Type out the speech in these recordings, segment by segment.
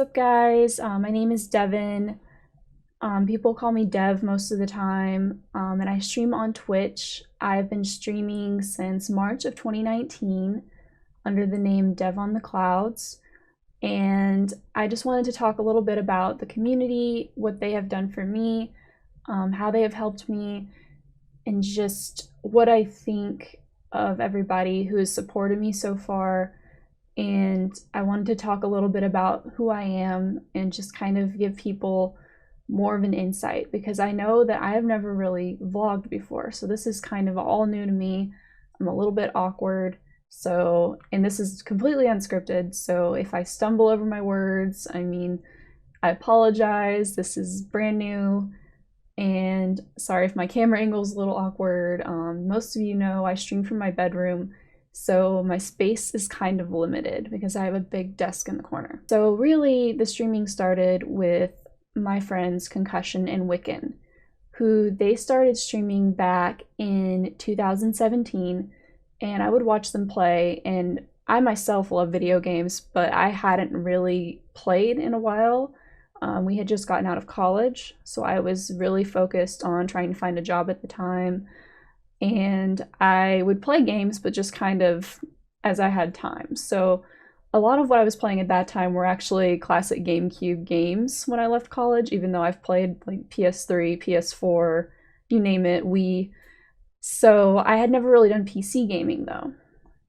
up, guys? My name is Devin. People call me Dev most of the time, and I stream on Twitch. I've been streaming since March of 2019 under the name Dev on the Clouds, and I just wanted to talk a little bit about the community, what they have done for me, how they have helped me, and just what I think of everybody who has supported me so far. And I wanted to talk a little bit about who I am and just kind of give people more of an insight, because I know that I have never really vlogged before, so this is kind of all new to me. I'm a little bit awkward, and this is completely unscripted, so if I stumble over my words, I apologize. This is brand new, and sorry if my camera angle is a little awkward. Most of you know I stream from my bedroom, so my space is kind of limited because I have a big desk in the corner. So really, the streaming started with my friends Concussion and Wiccan, who they started streaming back in 2017, and I would watch them play, and I myself love video games, but I hadn't really played in a while. We had just gotten out of college, so I was really focused on trying to find a job at the time, and I would play games, but just kind of as I had time. So a lot of what I was playing at that time were actually classic GameCube games when I left college, even though I've played like PS3, PS4, you name it, Wii. So I had never really done PC gaming though.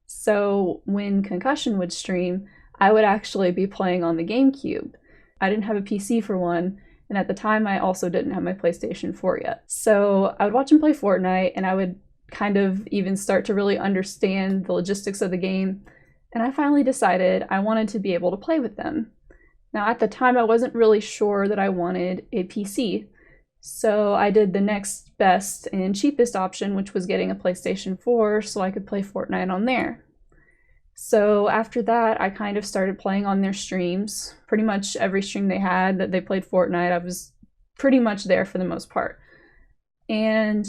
So when Concussion would stream, I would actually be playing on the GameCube. I didn't have a PC for one, and at the time I also didn't have my PlayStation 4 yet. So I would watch him play Fortnite, and I would kind of even start to really understand the logistics of the game. And I finally decided I wanted to be able to play with them. Now at the time I wasn't really sure that I wanted a PC, so I did the next best and cheapest option, which was getting a PlayStation 4 so I could play Fortnite on there. So after that, I kind of started playing on their streams. Pretty much every stream they had that they played Fortnite, I was pretty much there for the most part. And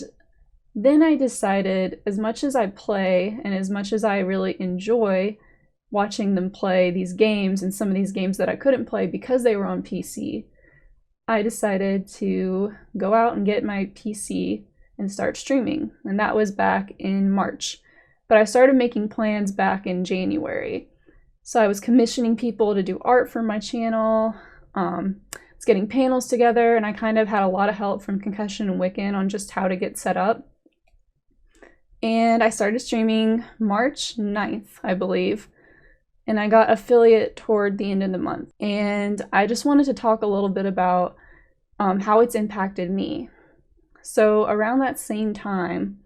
then I decided, as much as I play and as much as I really enjoy watching them play these games, and some of these games that I couldn't play because they were on PC, I decided to go out and get my PC and start streaming. And that was back in March. But I started making plans back in January. So I was commissioning people to do art for my channel, was getting panels together, and I kind of had a lot of help from Concussion and Wiccan on just how to get set up. And I started streaming March 9th, I believe, and I got affiliate toward the end of the month. And I just wanted to talk a little bit about how it's impacted me. So around that same time,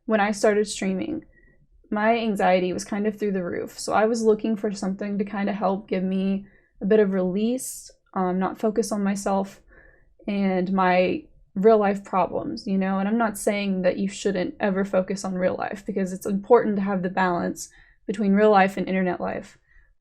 when I started streaming, my anxiety was kind of through the roof. So I was looking for something to kind of help give me a bit of release, not focus on myself and my real life problems, you know? And I'm not saying that you shouldn't ever focus on real life, because it's important to have the balance between real life and internet life.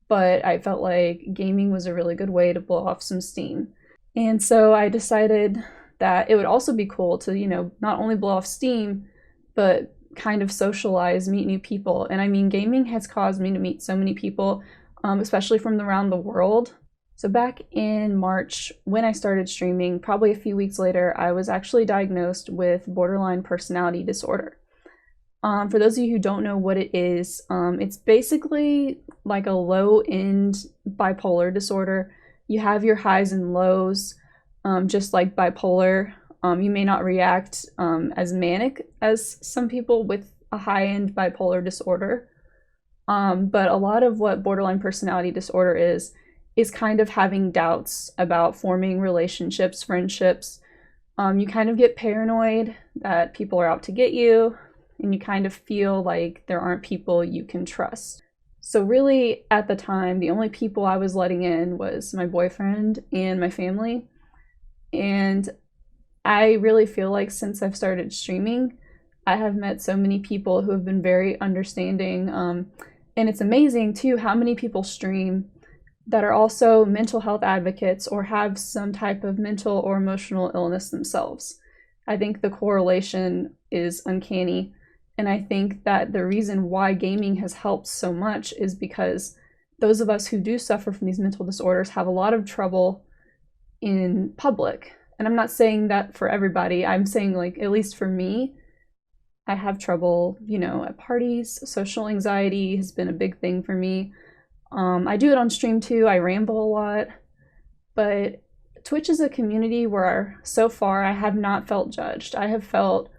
But I felt like gaming was a really good way to blow off some steam. And so I decided that it would also be cool to, you know, not only blow off steam, but kind of socialize, meet new people. And I mean, gaming has caused me to meet so many people, especially from around the world. So back in March, when I started streaming, probably a few weeks later, I was actually diagnosed with borderline personality disorder. For those of you who don't know what it is, it's basically like a low-end bipolar disorder. You have your highs and lows, just like bipolar. You may not react as manic as some people with a high-end bipolar disorder. But a lot of what borderline personality disorder is kind of having doubts about forming relationships, friendships. You kind of get paranoid that people are out to get you, and you kind of feel like there aren't people you can trust. So really, at the time, the only people I was letting in was my boyfriend and my family. And I really feel like since I've started streaming, I have met so many people who have been very understanding. And it's amazing too how many people stream that are also mental health advocates or have some type of mental or emotional illness themselves. I think the correlation is uncanny. And I think that the reason why gaming has helped so much is because those of us who do suffer from these mental disorders have a lot of trouble in public. And I'm not saying that for everybody. I'm saying, like, at least for me, I have trouble, you know, at parties. Social anxiety has been a big thing for me. I do it on stream too. I ramble a lot. But Twitch is a community where so far I have not felt judged. I have felt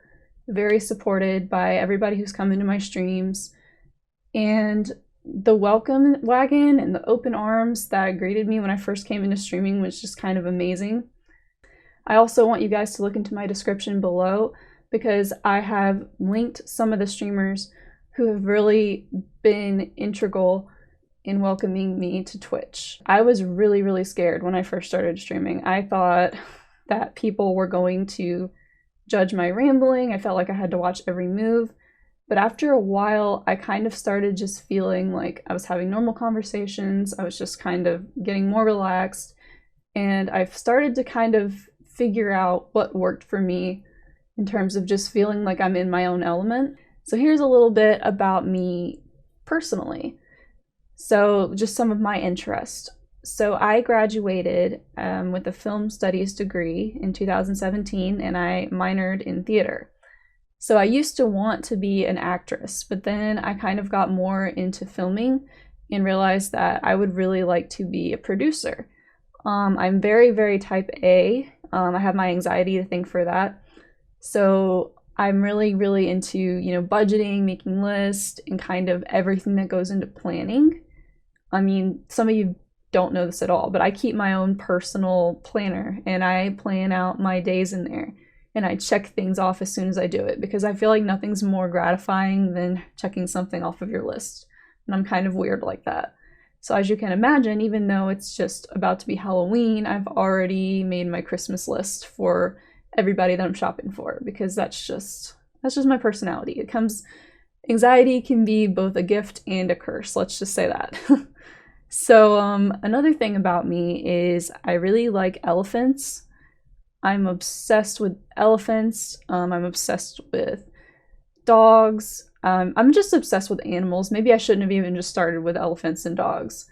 very supported by everybody who's come into my streams. And the welcome wagon and the open arms that greeted me when I first came into streaming was just kind of amazing. I also want you guys to look into my description below, because I have linked some of the streamers who have really been integral in welcoming me to Twitch. I was really, really scared when I first started streaming. I thought that people were going to judge my rambling. I felt like I had to watch every move. But after a while, I kind of started just feeling like I was having normal conversations. I was just kind of getting more relaxed. And I've started to kind of figure out what worked for me in terms of just feeling like I'm in my own element. So here's a little bit about me personally. So just some of my interest. So I graduated with a film studies degree in 2017, and I minored in theater. So I used to want to be an actress, but then I kind of got more into filming and realized that I would really like to be a producer. I'm very, very type A. I have my anxiety to think for that. So I'm really, really into, you know, budgeting, making lists, and kind of everything that goes into planning. I mean, some of you don't know this at all, but I keep my own personal planner and I plan out my days in there. And I check things off as soon as I do it, because I feel like nothing's more gratifying than checking something off of your list. And I'm kind of weird like that. So as you can imagine, even though it's just about to be Halloween, I've already made my Christmas list for everybody that I'm shopping for, because that's just my personality. Anxiety can be both a gift and a curse, let's just say that. So another thing about me is I really like elephants. I'm obsessed with elephants. I'm obsessed with dogs. I'm just obsessed with animals. Maybe I shouldn't have even just started with elephants and dogs.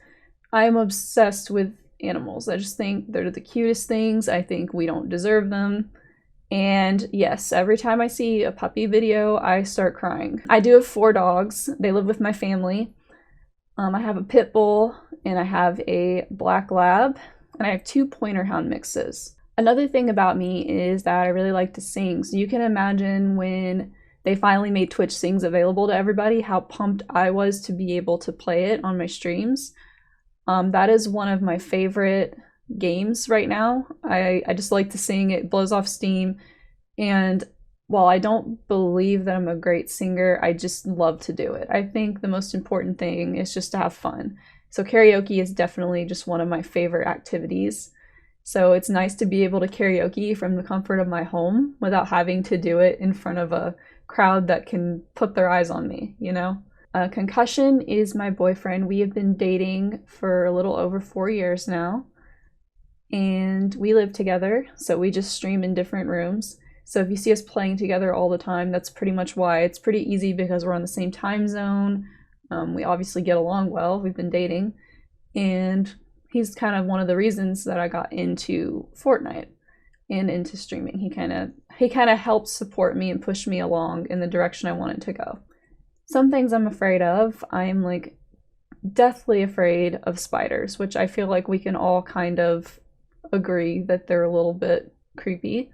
I'm obsessed with animals. I just think they're the cutest things. I think we don't deserve them. And yes, every time I see a puppy video, I start crying. I do have 4 dogs. They live with my family. I have a pit bull, and I have a black lab, and I have 2 pointer hound mixes. Another thing about me is that I really like to sing. So you can imagine when they finally made Twitch Sings available to everybody, how pumped I was to be able to play it on my streams. That is one of my favorite games right now. I just like to sing. It blows off steam. And while I don't believe that I'm a great singer, I just love to do it. I think the most important thing is just to have fun. So karaoke is definitely just one of my favorite activities. So it's nice to be able to karaoke from the comfort of my home without having to do it in front of a crowd that can put their eyes on me, you know? Concussion is my boyfriend. We have been dating for a little over 4 years now, and we live together, so we just stream in different rooms. So if you see us playing together all the time, that's pretty much why. It's pretty easy because we're on the same time zone. We obviously get along well. We've been dating, and he's kind of one of the reasons that I got into Fortnite and into streaming. He kind of helped support me and push me along in the direction I wanted to go. Some things I'm afraid of. I'm like deathly afraid of spiders, which I feel like we can all kind of agree that they're a little bit creepy.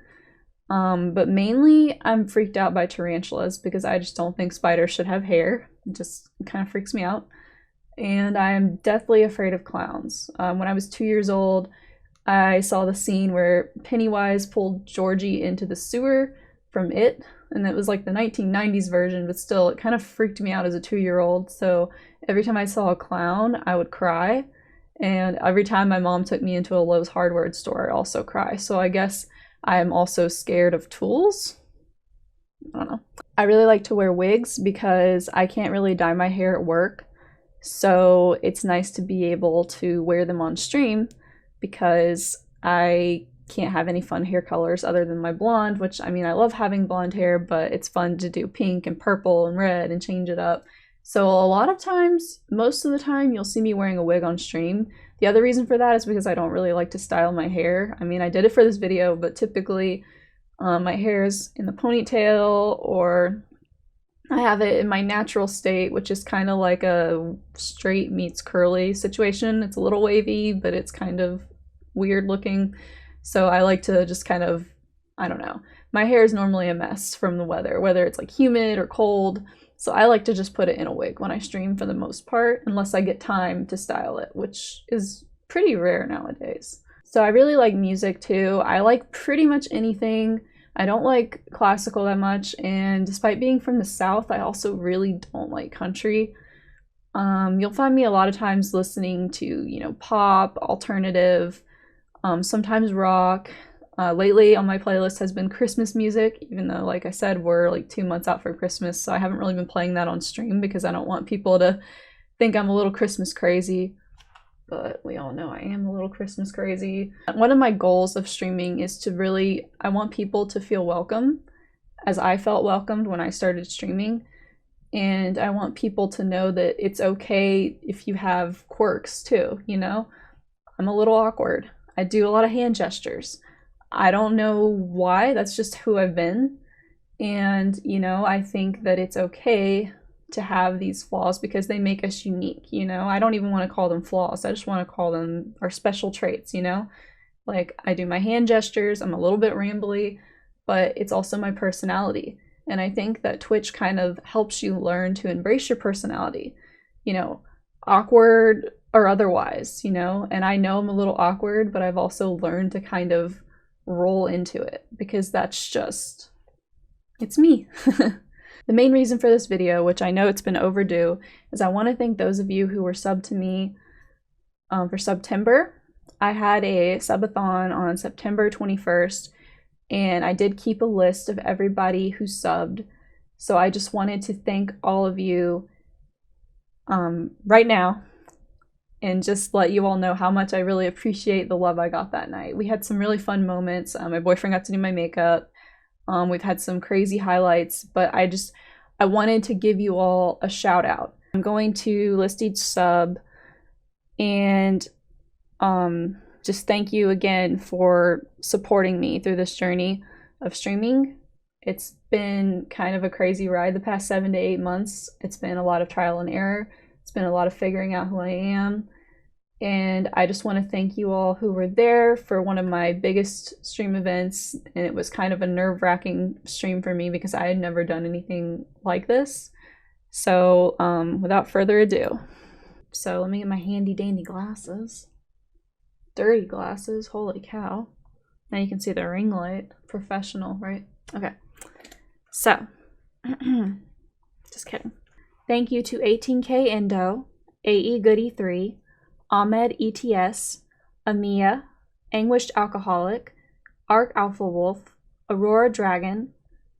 But mainly I'm freaked out by tarantulas because I just don't think spiders should have hair. It just kind of freaks me out. And I am deathly afraid of clowns. When I was 2 years old, I saw the scene where Pennywise pulled Georgie into the sewer from It, and it was like the 1990s version, but still, it kind of freaked me out as a 2-year-old. So every time I saw a clown, I would cry. And every time my mom took me into a Lowe's hardware store, I'd also cry. So I guess I'm also scared of tools. I don't know. I really like to wear wigs because I can't really dye my hair at work. So it's nice to be able to wear them on stream because I can't have any fun hair colors other than my blonde, which, I mean, I love having blonde hair, but it's fun to do pink and purple and red and change it up. So a lot of times, most of the time, you'll see me wearing a wig on stream. The other reason for that is because I don't really like to style my hair. I mean, I did it for this video, but typically my hair is in the ponytail, or I have it in my natural state, which is kind of like a straight meets curly situation. It's a little wavy, but it's kind of weird looking. So I like to just kind of, I don't know. My hair is normally a mess from the weather, whether it's like humid or cold. So I like to just put it in a wig when I stream for the most part, unless I get time to style it, which is pretty rare nowadays. So I really like music too. I like pretty much anything. I don't like classical that much, and despite being from the South, I also really don't like country. You'll find me a lot of times listening to, you know, pop, alternative, sometimes rock. Lately on my playlist has been Christmas music, even though, like I said, we're like 2 months out for Christmas, so I haven't really been playing that on stream because I don't want people to think I'm a little Christmas crazy. But we all know I am a little Christmas crazy. One of my goals of streaming is to really, I want people to feel welcome as I felt welcomed when I started streaming. And I want people to know that it's okay if you have quirks too, you know? I'm a little awkward. I do a lot of hand gestures. I don't know why, that's just who I've been. And, you know, I think that it's okay to have these flaws because they make us unique, you know? I don't even want to call them flaws. I just want to call them our special traits, you know? Like, I do my hand gestures, I'm a little bit rambly, but it's also my personality. And I think that Twitch kind of helps you learn to embrace your personality, you know, awkward or otherwise, you know? And I know I'm a little awkward, but I've also learned to kind of roll into it because that's just, it's me. The main reason for this video, which I know it's been overdue, is I want to thank those of you who were subbed to me for Subtember. I had a Sub-A-Thon on September 21st, and I did keep a list of everybody who subbed. So I just wanted to thank all of you right now and just let you all know how much I really appreciate the love I got that night. We had some really fun moments. My boyfriend got to do my makeup. We've had some crazy highlights, but I wanted to give you all a shout out. I'm going to list each sub and just thank you again for supporting me through this journey of streaming. It's been kind of a crazy ride the past 7 to 8 months. It's been a lot of trial and error. It's been a lot of figuring out who I am. And I just want to thank you all who were there for one of my biggest stream events. And it was kind of a nerve-wracking stream for me because I had never done anything like this. So without further ado. So let me get my handy dandy glasses. Dirty glasses, holy cow. Now you can see the ring light. Professional, right? Okay. So, just kidding. Thank you to 18K Indo, AE Goody 3, Ahmed ETS, Amia, Anguished Alcoholic, Arc Alpha Wolf, Aurora Dragon,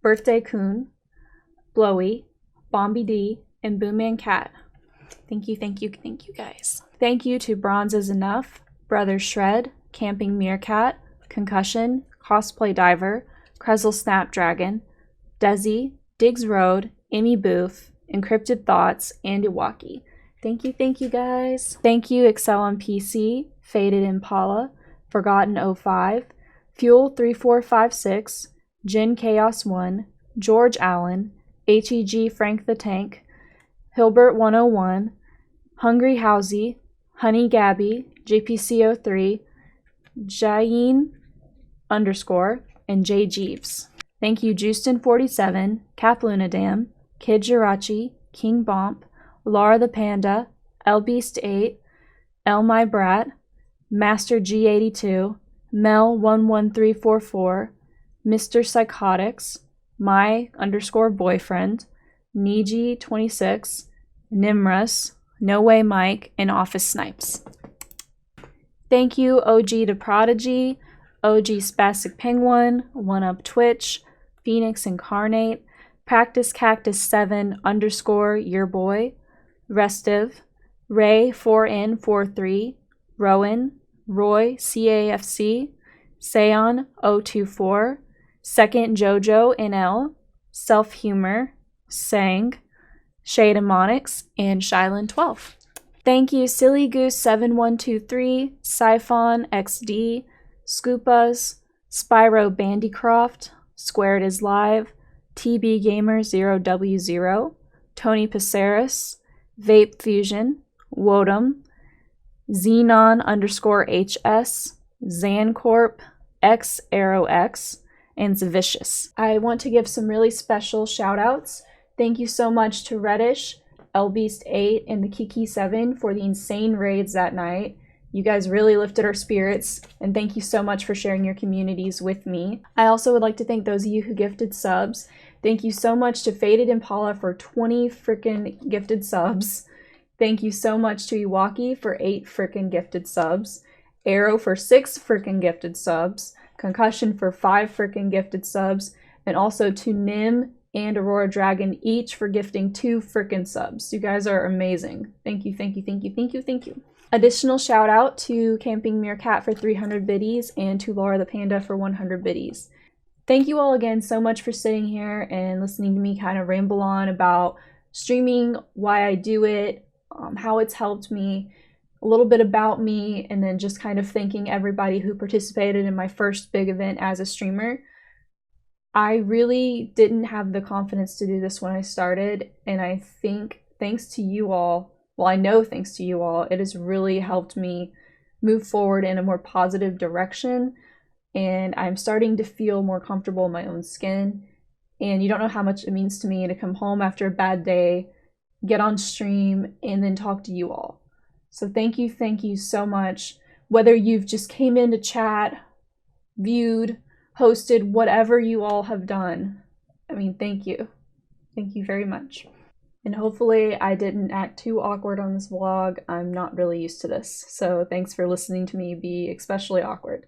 Birthday Coon, Blowy, Bombi D, and Boomman Cat. Thank you guys. Thank you to Bronze is Enough, Brothers Shred, Camping Meerkat, Concussion, Cosplay Diver, Krezel Snapdragon, Desi, Diggs Road, Amy Booth, Encrypted Thoughts, and Iwaki. Thank you guys. Thank you Excel on PC, Faded Impala, Forgotten 05, Fuel 3456, Jin Chaos 1, George Allen, HEG Frank the Tank, Hilbert 101, Hungry Housey, Honey Gabby, JPC03, Jayin _ and J Jeeves. Thank you Justin47, Kathlunadam, Kid Jirachi, King Bomp, Laura the Panda, Lbeast8, El My Brat, Master G82, Mel 11344, Mr. Psychotics, My _ Boyfriend, Niji26, Nimrus, No Way Mike, and Office Snipes. Thank you OG to Prodigy, OG Spastic Penguin, One Up Twitch, Phoenix Incarnate, Practice Cactus 7 _ Your Boy, Restive, Ray 4N43, Rowan, Roy CAFC, Seon 024, Second Jojo NL, Self Humor, Sang, Shade Monix, and Shylin12. Thank you Silly Goose 7123, Siphon XD, Scoopas, Spyro Bandycroft, Squared is Live, TB Gamer 0W0, Tony Paceris, Vape Fusion, Wodum, Xenon _HS, Zancorp, X Arrow X, and Zavicious. I want to give some really special shout outs. Thank you so much to Reddish, LBeast8, and the Kiki7 for the insane raids that night. You guys really lifted our spirits, and thank you so much for sharing your communities with me. I also would like to thank those of you who gifted subs. Thank you so much to Faded Impala for 20 freaking gifted subs. Thank you so much to Iwaki for 8 freaking gifted subs. Arrow for 6 freaking gifted subs. Concussion for 5 freaking gifted subs. And also to Nim and Aurora Dragon, each for gifting 2 freaking subs. You guys are amazing. Thank you, thank you, thank you, thank you, thank you. Additional shout out to Camping Meerkat for 300 biddies and to Laura the Panda for 100 biddies. Thank you all again so much for sitting here and listening to me kind of ramble on about streaming, why I do it, how it's helped me, a little bit about me, and then just kind of thanking everybody who participated in my first big event as a streamer. I really didn't have the confidence to do this when I started, and I think thanks to you all, well, I know thanks to you all, it has really helped me move forward in a more positive direction, and I'm starting to feel more comfortable in my own skin. And you don't know how much it means to me to come home after a bad day, get on stream, and then talk to you all. So thank you so much. Whether you've just came in to chat, viewed, hosted, whatever you all have done, I mean, thank you. Thank you very much. And hopefully I didn't act too awkward on this vlog. I'm not really used to this. So thanks for listening to me be especially awkward.